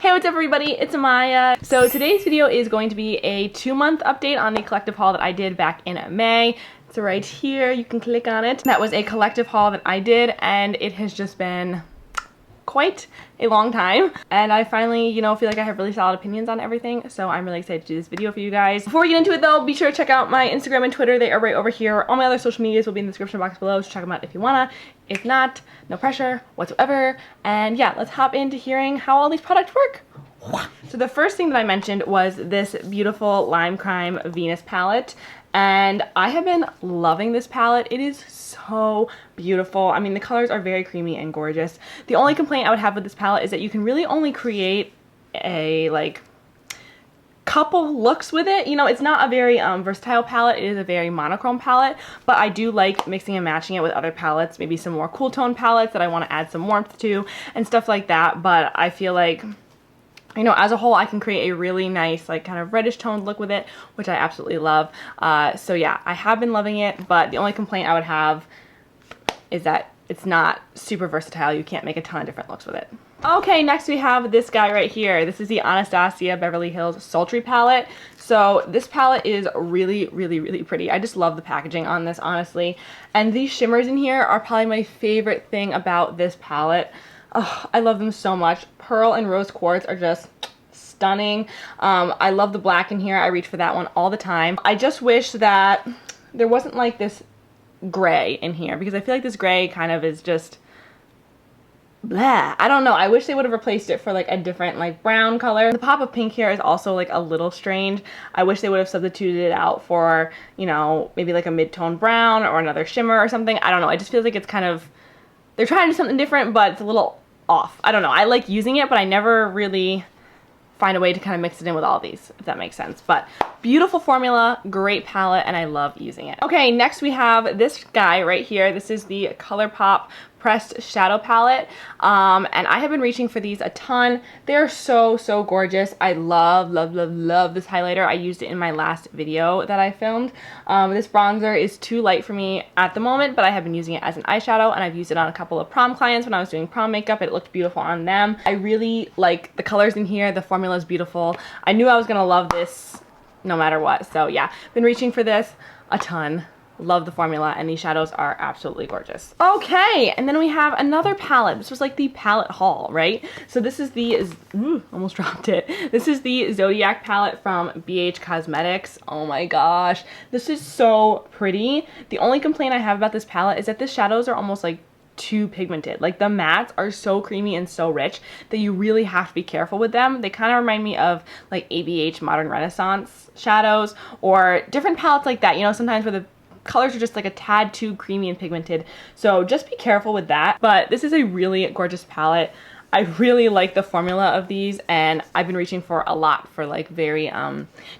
Hey, what's up everybody? It's Amaya. So today's video is going to be a 2-month update on the collective haul that I did back in May. It's right here, you can click on it. That was a collective haul that I did and it has just been quite a long time, and I finally, feel like I have really solid opinions on everything, so I'm really excited to do this video for you guys. Before we get into it though, be sure to check out my Instagram and Twitter. They are right over here. All my other social medias will be in the description box below, so check them out if you wanna. If not, no pressure whatsoever. And yeah, let's hop into hearing how all these products work. So the first thing that I mentioned was this beautiful Lime Crime Venus palette, and I have been loving this palette. It is so beautiful. I mean, the colors are very creamy and gorgeous. The only complaint I would have with this palette is that you can really only create a couple looks with it. It's not a very versatile palette. It is a very monochrome palette, but I do like mixing and matching it with other palettes, maybe some more cool tone palettes that I want to add some warmth to and stuff like that. But I feel like, as a whole, I can create a really nice, kind of reddish toned look with it, which I absolutely love. So yeah, I have been loving it, but the only complaint I would have is that it's not super versatile. You can't make a ton of different looks with it. Okay, next we have this guy right here. This is the Anastasia Beverly Hills Sultry palette. So this palette is really, really, really pretty. I just love the packaging on this, honestly. And these shimmers in here are probably my favorite thing about this palette. Oh, I love them so much. Pearl and Rose Quartz are just stunning. I love the black in here. I reach for that one all the time. I just wish that there wasn't this gray in here, because I feel like this gray kind of is just blah. I don't know. I wish they would have replaced it for a different brown color. The pop of pink here is also a little strange. I wish they would have substituted it out for, maybe a mid-tone brown or another shimmer or something. I don't know. It just feels like it's kind of, they're trying to do something different, but it's a little off. I don't know. I like using it, but I never really find a way to kind of mix it in with all these, if that makes sense. But beautiful formula, great palette, and I love using it. Okay, next we have this guy right here. This is the ColourPop Pressed Shadow Palette, and I have been reaching for these a ton. They're so, so gorgeous. I love, love, love, love this highlighter. I used it in my last video that I filmed. This bronzer is too light for me at the moment, but I have been using it as an eyeshadow, and I've used it on a couple of prom clients when I was doing prom makeup. It looked beautiful on them. I really like the colors in here. The formula is beautiful. I knew I was gonna love this no matter what, so yeah, been reaching for this a ton. Love the formula, and these shadows are absolutely gorgeous. Okay, and then we have another palette. This was the palette haul, right? So this is the, almost dropped it. This is the Zodiac palette from BH Cosmetics. Oh my gosh, this is so pretty. The only complaint I have about this palette is that the shadows are almost too pigmented. The mattes are so creamy and so rich that you really have to be careful with them. They kind of remind me of ABH Modern Renaissance shadows or different palettes like that, sometimes where the colors are just a tad too creamy and pigmented, so just be careful with that. But this is a really gorgeous palette. I really like the formula of these, and I've been reaching for a lot for very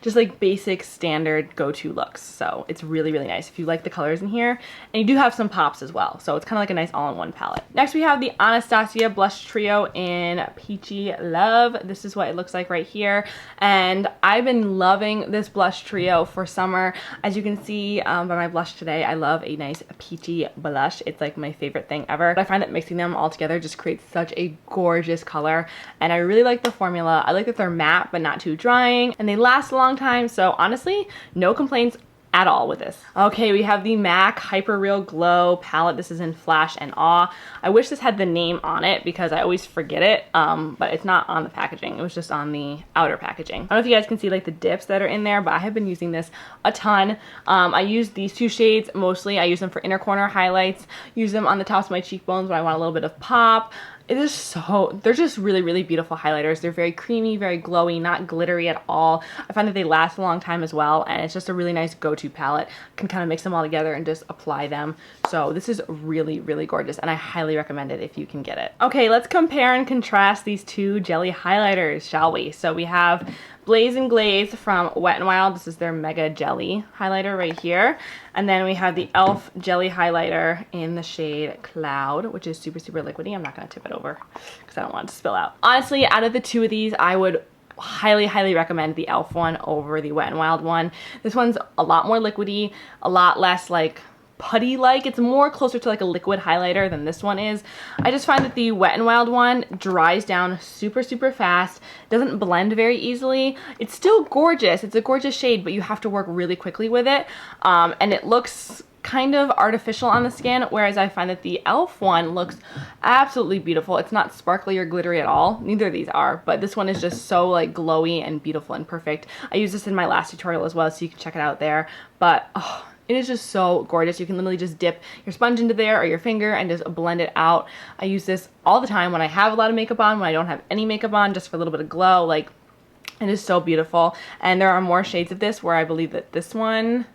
just basic standard go-to looks, so it's really, really nice if you like the colors in here. And you do have some pops as well, so it's kind of a nice all-in-one palette. Next we have the Anastasia Blush Trio in Peachy Love. This is what it looks like right here, and I've been loving this blush trio for summer. As you can see by my blush today, I love a nice peachy blush. It's my favorite thing ever. But I find that mixing them all together just creates such a gorgeous color, and I really like the formula. I like that they're matte but not too drying, and they last a long time, so honestly, no complaints at all with this. Okay, we have the MAC Hyper Real Glow palette. This is in Flash and Awe. I wish this had the name on it because I always forget it, but it's not on the packaging. It was just on the outer packaging. I don't know if you guys can see the dips that are in there, but I have been using this a ton. I use these two shades mostly. I use them for inner corner highlights, use them on the tops of my cheekbones when I want a little bit of pop. They're just really, really beautiful highlighters. They're very creamy, very glowy, not glittery at all. I find that they last a long time as well, and it's just a really nice go-to palette. Can kind of mix them all together and just apply them. So this is really, really gorgeous, and I highly recommend it if you can get it. Okay, let's compare and contrast these two jelly highlighters, shall we? So we have Blaze and Glaze from Wet n Wild. This is their Mega Jelly highlighter right here. And then we have the e.l.f. Jelly highlighter in the shade Cloud, which is super, super liquidy. I'm not going to tip it over because I don't want it to spill out. Honestly, out of the two of these, I would highly, highly recommend the e.l.f. one over the Wet n Wild one. This one's a lot more liquidy, a lot less putty-like. It's more closer to like a liquid highlighter than this one is. I just find that the Wet n Wild one dries down super, super fast. Doesn't blend very easily. It's still gorgeous. It's a gorgeous shade, but you have to work really quickly with it. And it looks kind of artificial on the skin, whereas I find that the e.l.f. one looks absolutely beautiful. It's not sparkly or glittery at all. Neither of these are, but this one is just so like glowy and beautiful and perfect. I used this in my last tutorial as well, so you can check it out there. But oh, it is just so gorgeous. You can literally just dip your sponge into there or your finger and just blend it out. I use this all the time when I have a lot of makeup on, when I don't have any makeup on, just for a little bit of glow. Like, it is so beautiful. And there are more shades of this where I believe that this one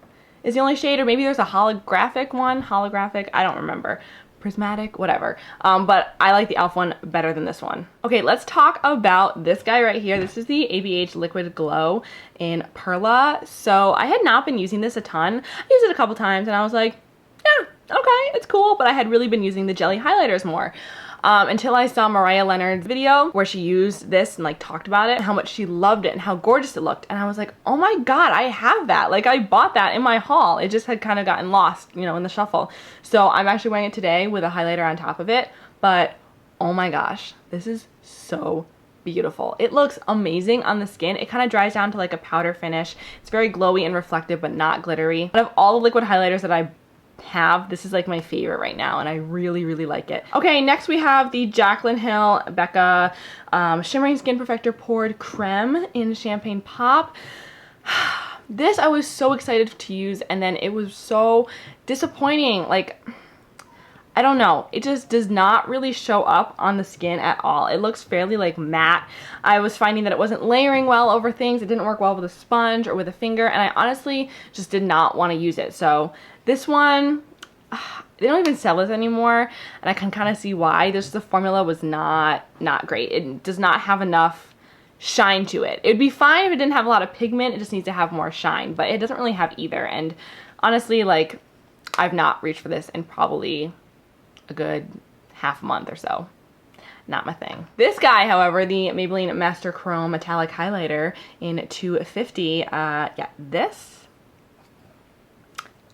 is the only shade, or maybe there's a holographic one. Holographic, I don't remember. Prismatic, whatever. But I like the e.l.f. one better than this one. Okay, let's talk about this guy right here. This is the ABH Liquid Glow in Perla. So I had not been using this a ton. I used it a couple times and I was like, yeah, okay, it's cool. But I had really been using the jelly highlighters more. Until I saw Mariah Leonard's video where she used this and like talked about it, how much she loved it and how gorgeous it looked. And I was like, oh my God, I have that. Like, I bought that in my haul. It just had kind of gotten lost, you know, in the shuffle. So I'm actually wearing it today with a highlighter on top of it. But oh my gosh, this is so beautiful. It looks amazing on the skin. It kind of dries down to like a powder finish. It's very glowy and reflective, but not glittery. Out of all the liquid highlighters that I have, this is like my favorite right now, and I really, really like it. Okay, next we have the Jaclyn Hill Becca Shimmering Skin Perfector Poured Creme in Champagne Pop. This I was so excited to use, and then it was so disappointing. Like, I don't know, it just does not really show up on the skin at all. It looks fairly like matte. I was finding that it wasn't layering well over things. It didn't work well with a sponge or with a finger, and I honestly just did not want to use it. So this one, they don't even sell this anymore, and I can kind of see why. The formula was not great. It does not have enough shine to it. It'd be fine if it didn't have a lot of pigment. It just needs to have more shine, but it doesn't really have either. And honestly, like, I've not reached for this in probably a good half month or so. Not my thing. This guy, however, the Maybelline Master Chrome Metallic Highlighter in 250, yeah, this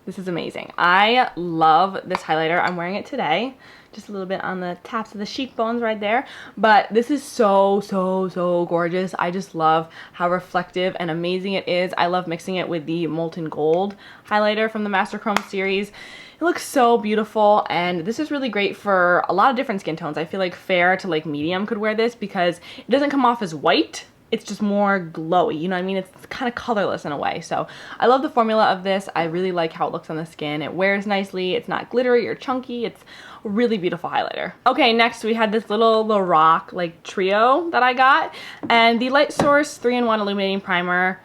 is amazing. I love this highlighter. I'm wearing it today. Just a little bit on the tops of the cheekbones right there. But this is so, so, so gorgeous. I just love how reflective and amazing it is. I love mixing it with the Molten Gold highlighter from the Master Chrome series. It looks so beautiful, and this is really great for a lot of different skin tones. I feel like fair to like medium could wear this because it doesn't come off as white. It's just more glowy, you know what I mean? It's kind of colorless in a way. So I love the formula of this. I really like how it looks on the skin. It wears nicely. It's not glittery or chunky. It's a really beautiful highlighter. Okay, next we had this little Lorac like trio that I got, and the Light Source 3-in-1 Illuminating Primer.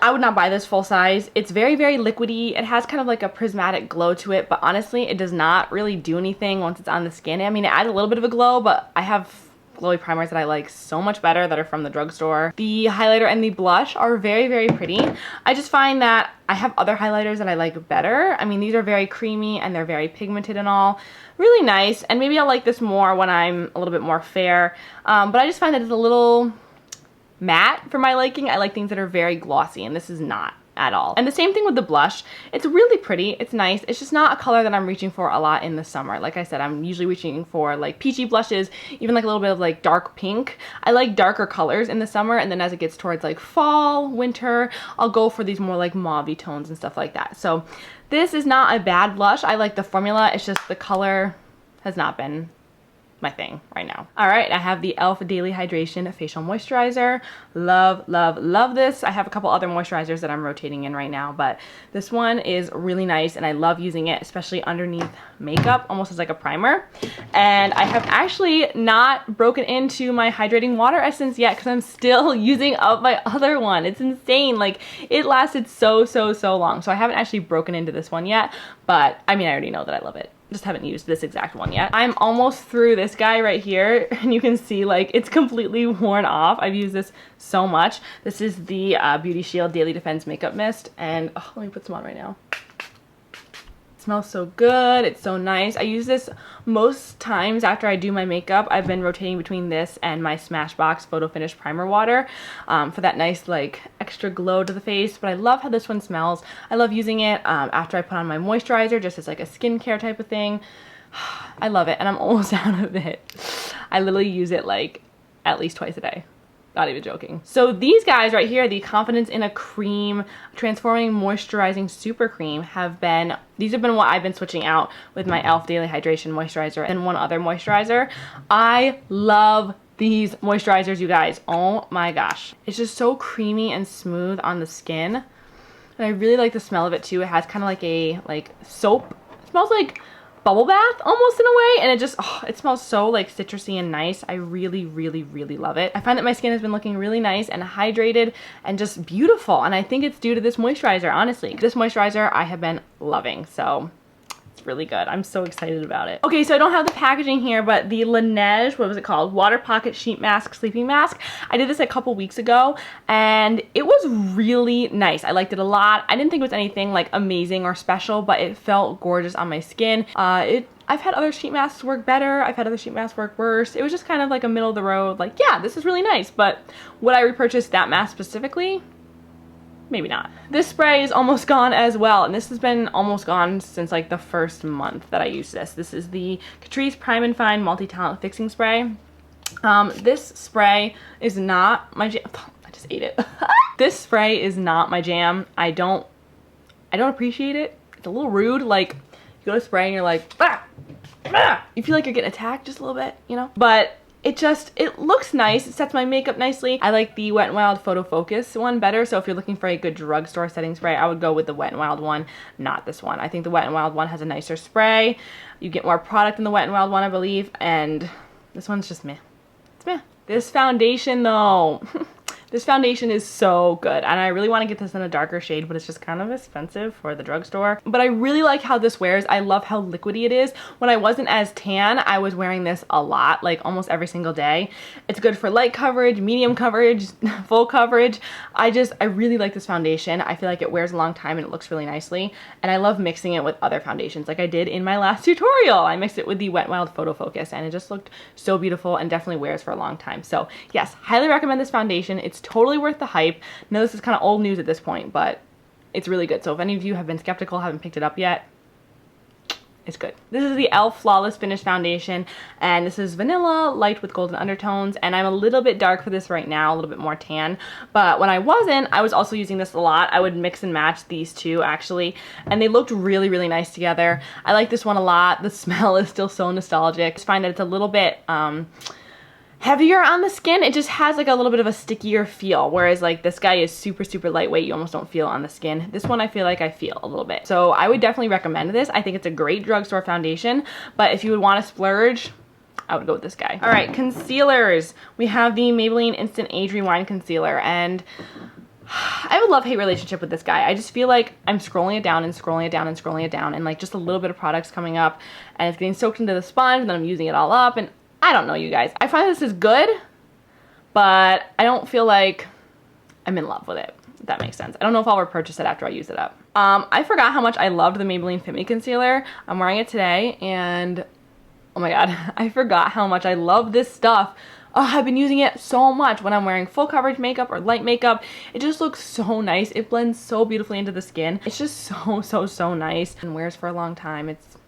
I would not buy this full size. It's very, very liquidy. It has kind of like a prismatic glow to it, but honestly, it does not really do anything once it's on the skin. I mean, it adds a little bit of a glow, but I have glowy primers that I like so much better that are from the drugstore. The highlighter and the blush are very, very pretty. I just find that I have other highlighters that I like better. I mean, these are very creamy and they're very pigmented and all. Really nice, and maybe I'll like this more when I'm a little bit more fair. But I just find that it's a little matte for my liking. I like things that are very glossy, and this is not at all. And the same thing with the blush. It's really pretty. It's nice. It's just not a color that I'm reaching for a lot in the summer. Like I said, I'm usually reaching for like peachy blushes, even like a little bit of like dark pink. I like darker colors in the summer, and then as it gets towards like fall, winter, I'll go for these more like mauve-y tones and stuff like that. So this is not a bad blush. I like the formula. It's just the color has not been my thing right now. All right, I have the e.l.f. Daily Hydration Facial Moisturizer. Love, love, love this. I have a couple other moisturizers that I'm rotating in right now, but this one is really nice, and I love using it, especially underneath makeup, almost as like a primer. And I have actually not broken into my hydrating water essence yet because I'm still using up my other one. It's insane. Like, it lasted so, so, so long. So I haven't actually broken into this one yet, but I mean, I already know that I love it. Just haven't used this exact one yet. I'm almost through this guy right here, and you can see like it's completely worn off. I've used this so much. This is the Beauty Shield Daily Defense Makeup Mist, and oh, let me put some on right now. smells so good. It's so nice. I use this most times after I do my makeup. I've been rotating between this and my Smashbox Photo Finish Primer Water for that nice like extra glow to the face. But I love how this one smells. I love using it after I put on my moisturizer just as like a skincare type of thing. I love it, and I'm almost out of it. I literally use it like at least twice a day. Not even joking. So these guys right here, the Confidence in a Cream Transforming Moisturizing Super Cream these have been what I've been switching out with my e.l.f. Daily Hydration Moisturizer and one other moisturizer. I love these moisturizers, you guys. Oh my gosh. It's just so creamy and smooth on the skin. And I really like the smell of it too. It has kind of like a soap. It smells like bubble bath almost in a way, and it smells so like citrusy and nice. I really love it. I find that my skin has been looking really nice and hydrated and just beautiful, and I think it's due to this moisturizer. Honestly, this moisturizer I have been loving, so it's really good. I'm so excited about it. Okay, so I don't have the packaging here, but the Laneige, what was it called? Water Pocket Sheet Mask Sleeping Mask. I did this a couple weeks ago, and it was really nice. I liked it a lot. I didn't think it was anything like amazing or special, but it felt gorgeous on my skin. I've had other sheet masks work better. I've had other sheet masks work worse. It was just kind of like a middle of the road, like, yeah, this is really nice, but would I repurchase that mask specifically? Maybe not. This spray is almost gone as well, and this has been almost gone since like the first month that I used this. This is the Catrice Prime and Fine Multi-Talent Fixing Spray. This spray is not my jam. I just ate it. This spray is not my jam. I don't appreciate it. It's a little rude. Like, you go to spray and you're like, ah, ah. You feel like you're getting attacked just a little bit, you know? But it looks nice. It sets my makeup nicely. I like the Wet n Wild Photo Focus one better. So if you're looking for a good drugstore setting spray, I would go with the Wet n Wild one, not this one. I think the Wet n Wild one has a nicer spray. You get more product in the Wet n Wild one, I believe. And this one's just meh. It's meh. This foundation though. This foundation is so good, and I really want to get this in a darker shade, but it's just kind of expensive for the drugstore. But I really like how this wears. I love how liquidy it is. When I wasn't as tan, I was wearing this a lot, like almost every single day. It's good for light coverage, medium coverage, full coverage. I really like this foundation. I feel like it wears a long time and it looks really nicely, and I love mixing it with other foundations like I did in my last tutorial. I mixed it with the Wet n Wild Photo Focus, and it just looked so beautiful and definitely wears for a long time. So yes, highly recommend this foundation. It's totally worth the hype. Now this is kind of old news at this point, but it's really good. So if any of you have been skeptical, haven't picked it up yet, it's good. This is the e.l.f. Flawless Finish Foundation, and this is vanilla, light with golden undertones, and I'm a little bit dark for this right now, a little bit more tan, but when I wasn't, I was also using this a lot. I would mix and match these two actually, and they looked really nice together. I like this one a lot. The smell is still so nostalgic. I just find that it's a little bit heavier on the skin. It just has like a little bit of a stickier feel, whereas like this guy is super lightweight. You almost don't feel on the skin. This one I feel like I feel a little bit. So I would definitely recommend this. I think it's a great drugstore foundation, but if you would want to splurge, I would go with this guy. All right, concealers. We have the Maybelline Instant Age Rewind Concealer, and I have a love-hate relationship with this guy. I just feel like I'm scrolling it down and scrolling it down and scrolling it down, and like just a little bit of product's coming up and it's getting soaked into the sponge, and then I'm using it all up, and I don't know, you guys. I find this is good, but I don't feel like I'm in love with it, if that makes sense. I don't know if I'll repurchase it after I use it up. I forgot how much I loved the Maybelline Fit Me Concealer. I'm wearing it today, and oh my god, I forgot how much I love this stuff. Oh, I've been using it so much when I'm wearing full coverage makeup or light makeup. It just looks so nice. It blends so beautifully into the skin. It's just so nice and wears for a long time. It's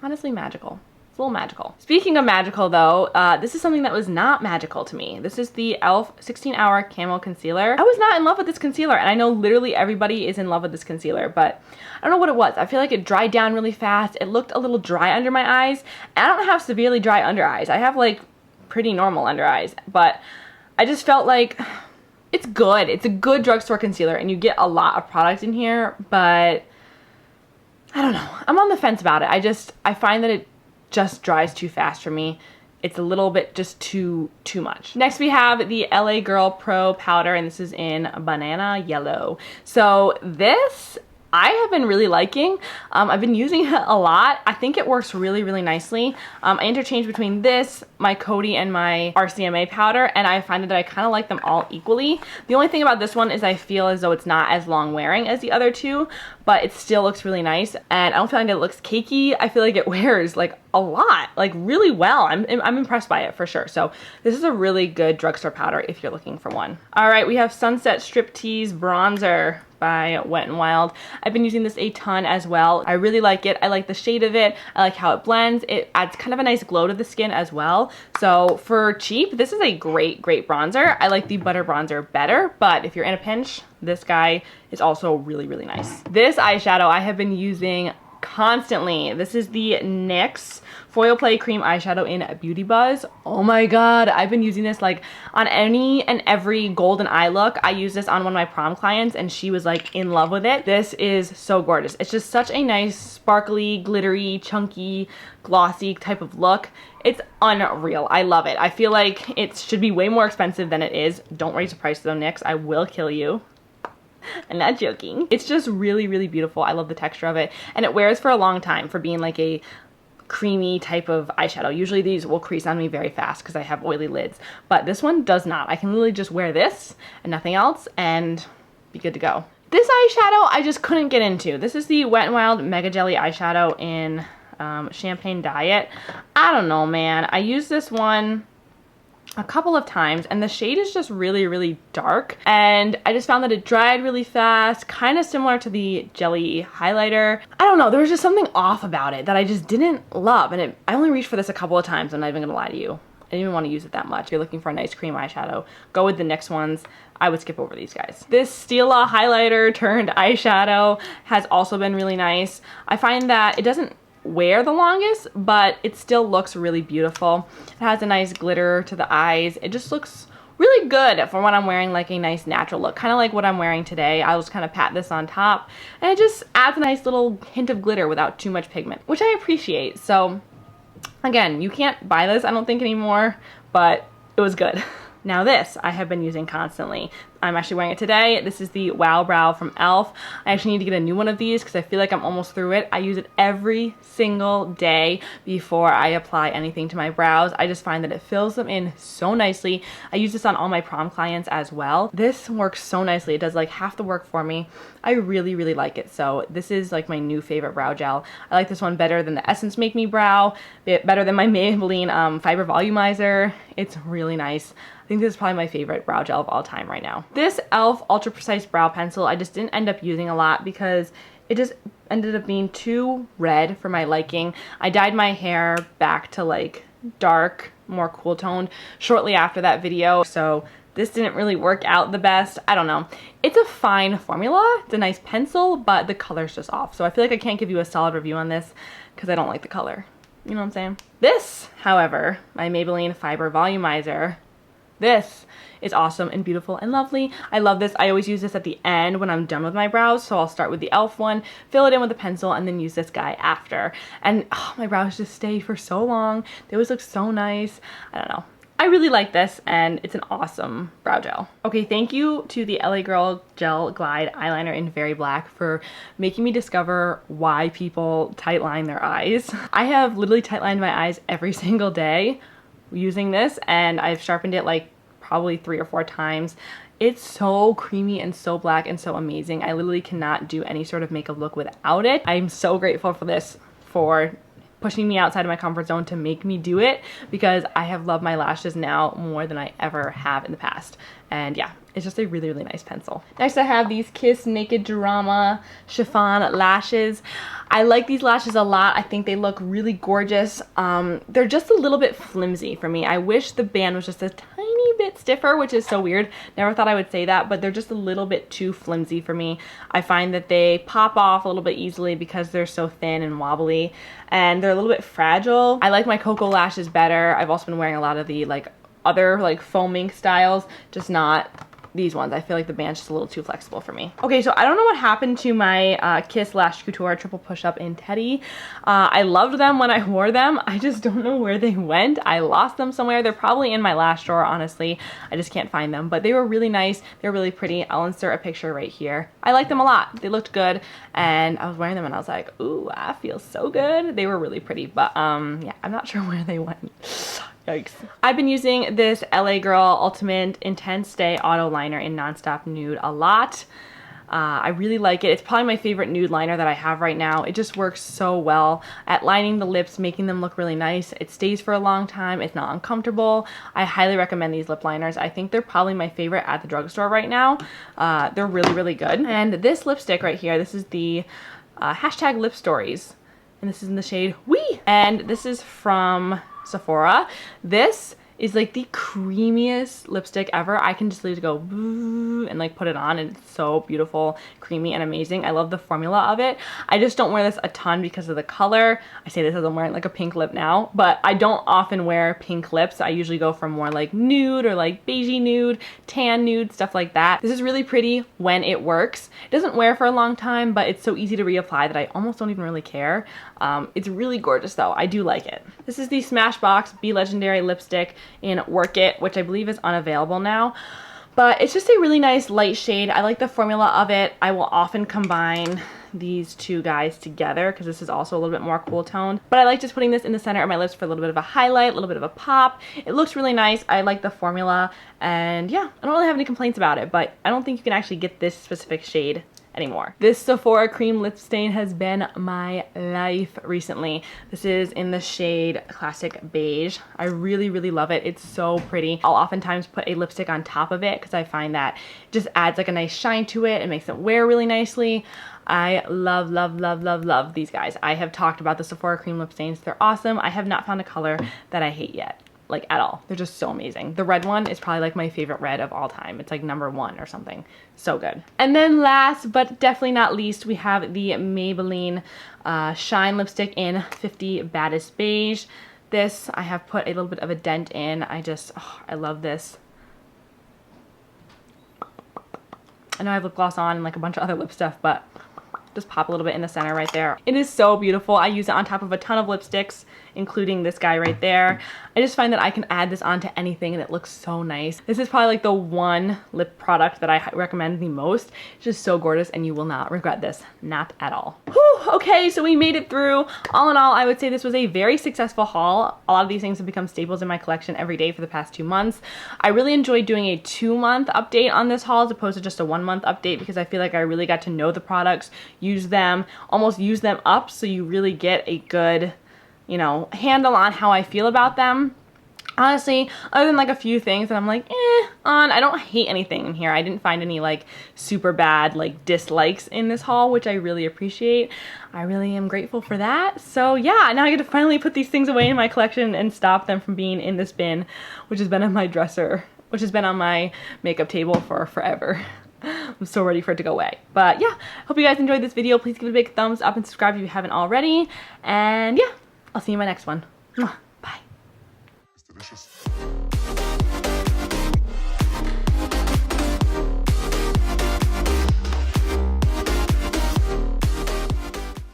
honestly magical. A little magical. Speaking of magical though, this is something that was not magical to me. This is the e.l.f. 16-Hour Camo Concealer. I was not in love with this concealer, and I know literally everybody is in love with this concealer, but I don't know what it was. I feel like it dried down really fast. It looked a little dry under my eyes, and I don't have severely dry under eyes. I have like pretty normal under eyes, but I just felt like it's good. It's a good drugstore concealer, and you get a lot of product in here, but I don't know. I'm on the fence about it. I find that it just dries too fast for me. It's a little bit just too much. Next we have the LA Girl Pro Powder, and this is in Banana Yellow. So this I have been really liking. I've been using it a lot. I think it works really, really nicely. I interchange between this, my Coty, and my RCMA powder, and I find that I kind of like them all equally. The only thing about this one is I feel as though it's not as long wearing as the other two, but it still looks really nice, and I don't feel like it looks cakey. I feel like it wears like a lot, like really well. I'm impressed by it for sure. So this is a really good drugstore powder if you're looking for one. All right, we have Sunset Striptease Bronzer by Wet n Wild. I've been using this a ton as well. I really like it. I like the shade of it. I like how it blends. It adds kind of a nice glow to the skin as well. So for cheap, this is a great bronzer. I like the Butter Bronzer better, but if you're in a pinch, this guy is also really, really nice. This eyeshadow I have been using constantly. This is the NYX Foil Play Cream Eyeshadow in Beauty Buzz. Oh my god, I've been using this like on any and every golden eye look. I used this on one of my prom clients and she was like in love with it. This is so gorgeous. It's just such a nice, sparkly, glittery, chunky, glossy type of look. It's unreal. I love it. I feel like it should be way more expensive than it is. Don't raise the price though, NYX. I will kill you. I'm not joking. It's just really, really beautiful. I love the texture of it, and it wears for a long time for being like a creamy type of eyeshadow. Usually these will crease on me very fast because I have oily lids, but this one does not. I can literally just wear this and nothing else and be good to go. This eyeshadow I just couldn't get into. This is the Wet n Wild Mega Jelly eyeshadow in Champagne Diet. I don't know, man. I used this one a couple of times and the shade is just really, really dark, and I just found that it dried really fast, kind of similar to the jelly highlighter. I don't know, there was just something off about it that I just didn't love, and I only reached for this a couple of times. I'm not even gonna lie to you. I didn't even want to use it that much. If you're looking for a nice cream eyeshadow, go with the NYX ones. I would skip over these guys. This Stila highlighter turned eyeshadow has also been really nice. I find that it doesn't wear the longest, but it still looks really beautiful. It has a nice glitter to the eyes. It just looks really good for when I'm wearing like a nice natural look, kind of like what I'm wearing today. I'll just kind of pat this on top and it just adds a nice little hint of glitter without too much pigment, which I appreciate. So again, you can't buy this I don't think anymore, but it was good. Now this I have been using constantly. I'm actually wearing it today. This is the Wow Brow from e.l.f. I actually need to get a new one of these because I feel like I'm almost through it. I use it every single day before I apply anything to my brows. I just find that it fills them in so nicely. I use this on all my prom clients as well. This works so nicely. It does like half the work for me. I really, really like it. So this is like my new favorite brow gel. I like this one better than the Essence Make Me Brow, better than my Maybelline Fiber Volumizer. It's really nice. I think this is probably my favorite brow gel of all time right now. This e.l.f. Ultra Precise Brow Pencil I just didn't end up using a lot because it just ended up being too red for my liking. I dyed my hair back to like dark, more cool toned shortly after that video, so this didn't really work out the best. I don't know. It's a fine formula. It's a nice pencil, but the color's just off. So I feel like I can't give you a solid review on this because I don't like the color. You know what I'm saying? This, however, my Maybelline Fiber Volumizer, this is awesome and beautiful and lovely. I love this. I always use this at the end when I'm done with my brows. So I'll start with the e.l.f. one, fill it in with a pencil, and then use this guy after. And oh, my brows just stay for so long. They always look so nice. I don't know. I really like this, and it's an awesome brow gel. Okay, thank you to the LA Girl Gel Glide Eyeliner in Very Black for making me discover why people tightline their eyes. I have literally tightlined my eyes every single day using this, and I've sharpened it like probably 3 or 4 times. It's so creamy and so black and so amazing. I literally cannot do any sort of makeup look without it. I'm so grateful for this, for pushing me outside of my comfort zone to make me do it, because I have loved my lashes now more than I ever have in the past. And yeah, it's just a really, really nice pencil. Next I have these Kiss Naked Drama Chiffon Lashes. I like these lashes a lot. I think they look really gorgeous. They're just a little bit flimsy for me. I wish the band was just a tiny bit stiffer, which is so weird. Never thought I would say that, but they're just a little bit too flimsy for me. I find that they pop off a little bit easily because they're so thin and wobbly, and they're a little bit fragile. I like my Cocoa lashes better. I've also been wearing a lot of the like other like foaming styles, just not these ones. I feel like the band's just a little too flexible for me. Okay, so I don't know what happened to my Kiss Lash Couture Triple Push-Up in Teddy. I loved them when I wore them. I just don't know where they went. I lost them somewhere. They're probably in my lash drawer, honestly. I just can't find them, but they were really nice. They're really pretty. I'll insert a picture right here. I like them a lot. They looked good, and I was wearing them and I was like, ooh, I feel so good. They were really pretty, but yeah, I'm not sure where they went. Yikes. I've been using this LA Girl Ultimate Intense Stay Auto Liner in Nonstop Nude a lot. I really like it. It's probably my favorite nude liner that I have right now. It just works so well at lining the lips, making them look really nice. It stays for a long time. It's not uncomfortable. I highly recommend these lip liners. I think they're probably my favorite at the drugstore right now. They're really, really good. And this lipstick right here, this is the hashtag Lip Stories. And this is in the shade Wee. And this is from Sephora. This is like the creamiest lipstick ever. I can just literally go boo and like put it on, and it's so beautiful, creamy, and amazing. I love the formula of it. I just don't wear this a ton because of the color. I say this as I'm wearing like a pink lip now, but I don't often wear pink lips. I usually go for more like nude or like beigey nude, tan nude, stuff like that. This is really pretty when it works. It doesn't wear for a long time, but it's so easy to reapply that I almost don't even really care. It's really gorgeous though. I do like it. This is the Smashbox Be Legendary lipstick in Work It, which I believe is unavailable now, but it's just a really nice light shade. I like the formula of it. I will often combine these two guys together because this is also a little bit more cool toned, but I like just putting this in the center of my lips for a little bit of a highlight, a little bit of a pop. It looks really nice. I like the formula, and yeah, I don't really have any complaints about it, but I don't think you can actually get this specific shade anymore. This Sephora cream lip stain has been my life recently. This is in the shade Classic Beige. I really, really love it. It's so pretty. I'll oftentimes put a lipstick on top of it because I find that it just adds like a nice shine to it and makes it wear really nicely. I love, love, love, love, love these guys. I have talked about the Sephora cream lip stains. They're awesome. I have not found a color that I hate yet. Like at all. They're just so amazing. The red one is probably like my favorite red of all time. It's like #1 or something. So good. And then last but definitely not least, we have the Maybelline Shine Lipstick in 50 Baddest Beige. This I have put a little bit of a dent in. I love this. I know I have lip gloss on and like a bunch of other lip stuff, but just pop a little bit in the center right there. It is so beautiful. I use it on top of a ton of lipsticks, including this guy right there. I just find that I can add this onto anything and it looks so nice. This is probably like the one lip product that I recommend the most. It's just so gorgeous and you will not regret this. Not at all. Whew, okay, so we made it through. All in all, I would say this was a very successful haul. A lot of these things have become staples in my collection every day for the past 2 months. I really enjoyed doing a 2-month update on this haul as opposed to just a 1-month update because I feel like I really got to know the products, use them, almost use them up so you really get a good, you know, handle on how I feel about them. Honestly, other than like a few things that I'm like, I don't hate anything in here. I didn't find any like super bad like dislikes in this haul, which I really appreciate. I really am grateful for that. So yeah, now I get to finally put these things away in my collection and stop them from being in this bin, which has been on my dresser, which has been on my makeup table for forever. I'm so ready for it to go away. But yeah, hope you guys enjoyed this video. Please give it a big thumbs up and subscribe if you haven't already. And yeah, I'll see you in my next one. Bye. It's delicious.